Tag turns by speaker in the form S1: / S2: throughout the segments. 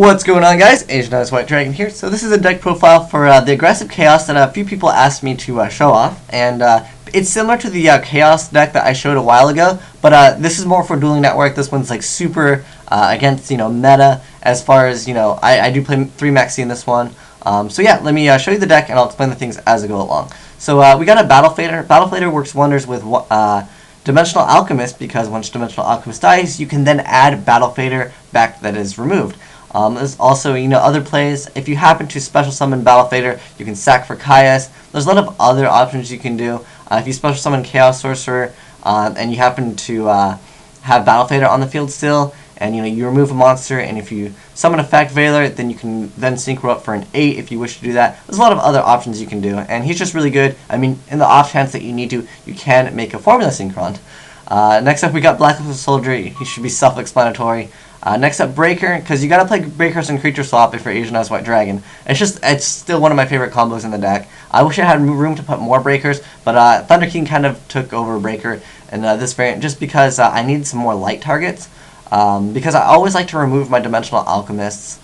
S1: What's going on, guys? Asian White Dragon here. So this is a deck profile for the Aggressive Chaos that a few people asked me to show off, and it's similar to the Chaos deck that I showed a while ago, but this is more for Dueling Network. This one's like super against meta as far as I do play 3 maxi in this one. So yeah, let me show you the deck and I'll explain the things as I go along. So we got a Battle Fader. Battle Fader works wonders with Dimensional Alchemist, because once Dimensional Alchemist dies, you can then add Battle Fader back that is removed. There's also, other plays. If you happen to special summon Battle Fader, you can sack for Caius. There's a lot of other options you can do. If you special summon Chaos Sorcerer, and you happen to have Battle Fader on the field still, and you remove a monster, and if you summon Effect Veiler, then you can then synchro up for an 8 if you wish to do that. There's a lot of other options you can do, and he's just really good. I mean, in the off chance that you need to, you can make a Formula Synchron. Next up, we got Blacklist Soldier. He should be self-explanatory. Next up, Breaker, because you gotta play Breakers and Creature Swap if you're Asian White Dragon. It's still one of my favorite combos in the deck. I wish I had room to put more Breakers, but Thunder King kind of took over Breaker in this variant just because I need some more light targets. Because I always like to remove my Dimensional Alchemists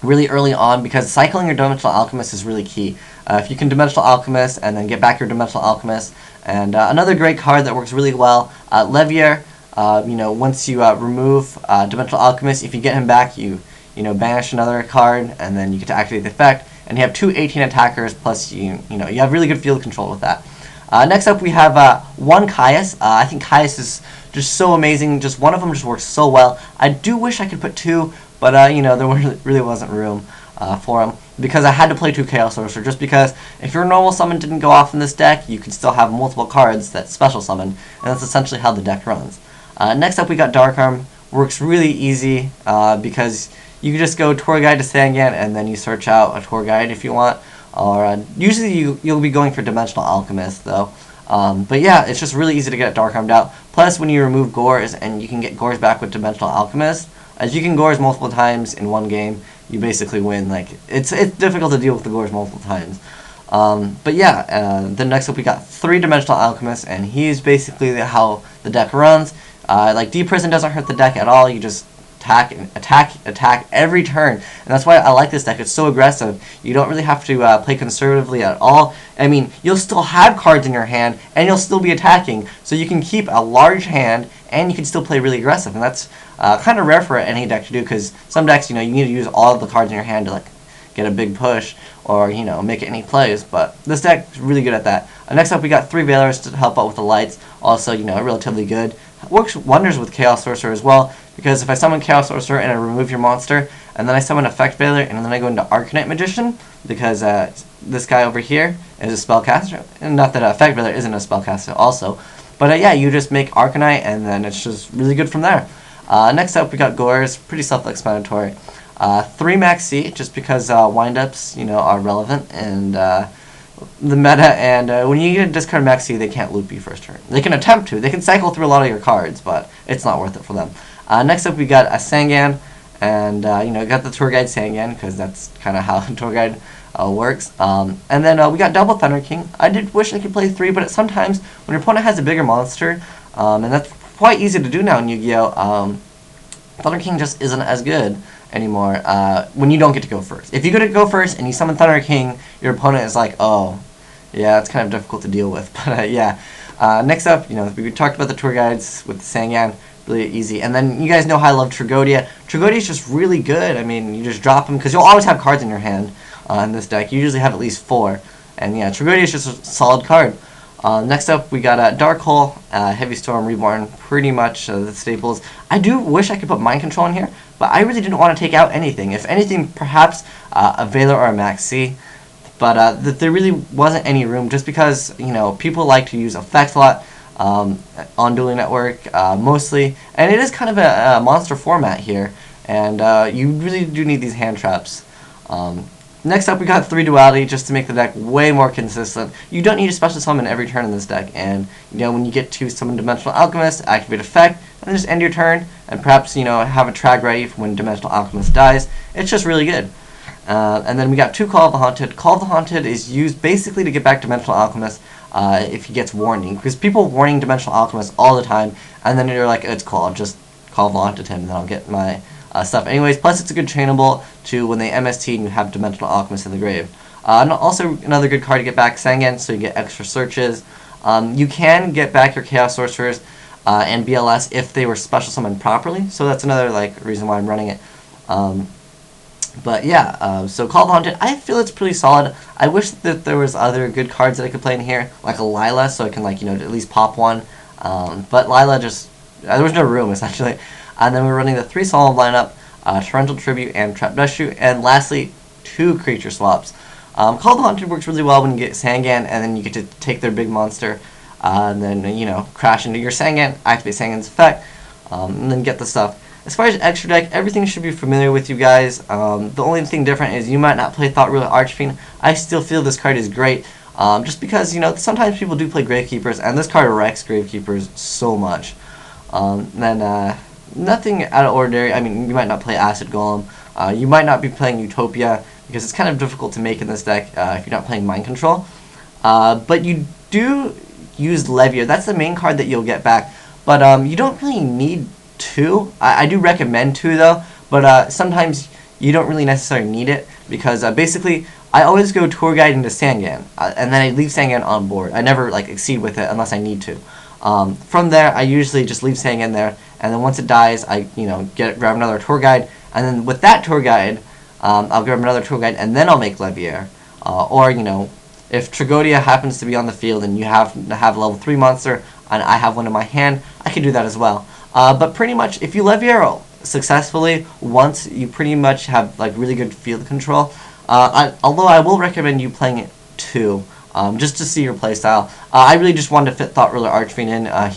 S1: really early on, because cycling your Dimensional Alchemist is really key. If you can Dimensional Alchemist and then get back your Dimensional Alchemist. And another great card that works really well, Levier. Once you remove Dimensional Alchemist, if you get him back, you banish another card, and then you get to activate the effect. And you have 2 18 attackers, plus you have really good field control with that. Next up, we have one Caius. I think Caius is just so amazing. Just one of them just works so well. I do wish I could put 2, but there really wasn't room for them, because I had to play 2 Chaos Sorcerer, just because if your normal summon didn't go off in this deck, you could still have multiple cards that special summon, and that's essentially how the deck runs. Next up, we got Dark Arm. Works really easy because you can just go Tour Guide to Sangan, and then you search out a Tour Guide if you want. Or usually you'll be going for Dimensional Alchemist though. But yeah, it's just really easy to get Dark Armed out. Plus, when you remove Gores, and you can get Gores back with Dimensional Alchemist, as you can Gores multiple times in one game, you basically win. Like it's difficult to deal with the Gores multiple times. But yeah, then next up we got 3 Dimensional Alchemists, and he's basically how the deck runs. Like D-Prison doesn't hurt the deck at all. You just attack every turn, and that's why I like this deck. It's so aggressive. You don't really have to play conservatively at all. I mean, you'll still have cards in your hand, and you'll still be attacking, so you can keep a large hand, and you can still play really aggressive, and that's kind of rare for any deck to do, because some decks, you need to use all of the cards in your hand to get a big push, or make any plays, but this deck is really good at that. Next up, we got 3 Veilers to help out with the lights. Also, relatively good. Works wonders with Chaos Sorcerer as well, because if I summon Chaos Sorcerer and I remove your monster, and then I summon Effect Veiler, and then I go into Arcanite Magician, because this guy over here is a spellcaster, and not that Effect Veiler isn't a spellcaster also, but yeah, you just make Arcanite, and then it's just really good from there. Next up, we got Gores, pretty self-explanatory. 3 maxi, just because windups, are relevant, and the meta, and when you get a discard maxi, they can't loop you first turn. They can attempt to. They can cycle through a lot of your cards, but it's not worth it for them. Next up, we got a Sangan, and got the Tour Guide Sangan, because that's kind of how Tour Guide works. And then we got double Thunder King. I did wish I could play 3, but sometimes when your opponent has a bigger monster, and that's quite easy to do now in Yu-Gi-Oh! Thunder King just isn't as good anymore when you don't get to go first. If you get to go first and you summon Thunder King, your opponent is like, oh, yeah, it's kind of difficult to deal with. But yeah, next up, we talked about the Tour Guides with the Sangan, really easy. And then you guys know how I love Tragodia. Tragodia is just really good. I mean, you just drop him, because you'll always have cards in your hand in this deck. You usually have at least 4. And yeah, Tragodia is just a solid card. Next up, we got Dark Hole, Heavy Storm, Reborn, pretty much the staples. I do wish I could put Mind Control in here, but I really didn't want to take out anything. If anything, perhaps a Veiler or a Maxi, but there really wasn't any room, just because people like to use effects a lot on Dueling Network mostly, and it is kind of a monster format here, and you really do need these hand traps. Next up, we got 3 Duality, just to make the deck way more consistent. You don't need to special summon every turn in this deck, and when you get to summon Dimensional Alchemist, activate effect, and just end your turn, and perhaps have a Trag ready for when Dimensional Alchemist dies. It's just really good. And then we got 2 Call of the Haunted. Call of the Haunted is used basically to get back Dimensional Alchemist if he gets warning, because people warning Dimensional Alchemist all the time, and then you're like, it's cool, I'll just Call of the Haunted him, and then I'll get my stuff. Anyways, plus it's a good trainable to when they MST and you have Dimensional Alchemist in the grave. And also another good card to get back Sangan, so you get extra searches. You can get back your Chaos Sorcerers and BLS if they were special summoned properly, so that's another reason why I'm running it. But yeah, so Call of the Haunted, I feel it's pretty solid. I wish that there was other good cards that I could play in here, like a Lila, so I can at least pop one. But Lila just, there was no room essentially. And then we're running the 3 Solemn lineup, Torrential Tribute and Trap Dust Shoot, and lastly, 2 creature swaps. Call of the Haunted works really well when you get Sangan, and then you get to take their big monster, and then, crash into your Sangan, activate Sangan's effect, and then get the stuff. As far as extra deck, everything should be familiar with you guys. The only thing different is you might not play Thought Ruler Archfiend. I still feel this card is great, just because, sometimes people do play Gravekeepers, and this card wrecks Gravekeepers so much. Then, nothing out of ordinary. I mean, you might not play Acid Golem. You might not be playing Utopia, because it's kind of difficult to make in this deck if you're not playing Mind Control. But you do use Levier. That's the main card that you'll get back. But you don't really need 2. I do recommend 2 though, but sometimes you don't really necessarily need it, because basically I always go Tour Guide into Sangan, and then I leave Sangan on board. I never exceed with it unless I need to. From there, I usually just leave Sangan there, and then once it dies, I grab another Tour Guide, and then with that Tour Guide, I'll grab another Tour Guide, and then I'll make Levier. Or if Tragodia happens to be on the field and you have to have level 3 monster, and I have one in my hand, I can do that as well. But pretty much, if you Levier successfully once, you pretty much have really good field control. Although I will recommend you playing it 2, just to see your playstyle. I really just wanted to fit Thought Ruler Archfiend in.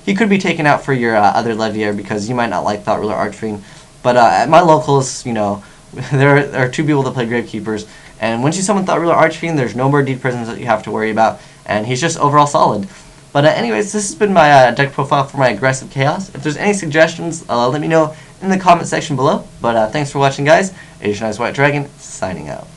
S1: He could be taken out for your other Levier, because you might not like Thought Ruler Archfiend. But at my locals, there are 2 people that play Gravekeepers, and once you summon Thought Ruler Archfiend, there's no more Deep Prisons that you have to worry about, and he's just overall solid. But anyways, this has been my deck profile for my Aggressive Chaos. If there's any suggestions, let me know in the comment section below. But thanks for watching, guys. Asian Eyes White Dragon, signing out.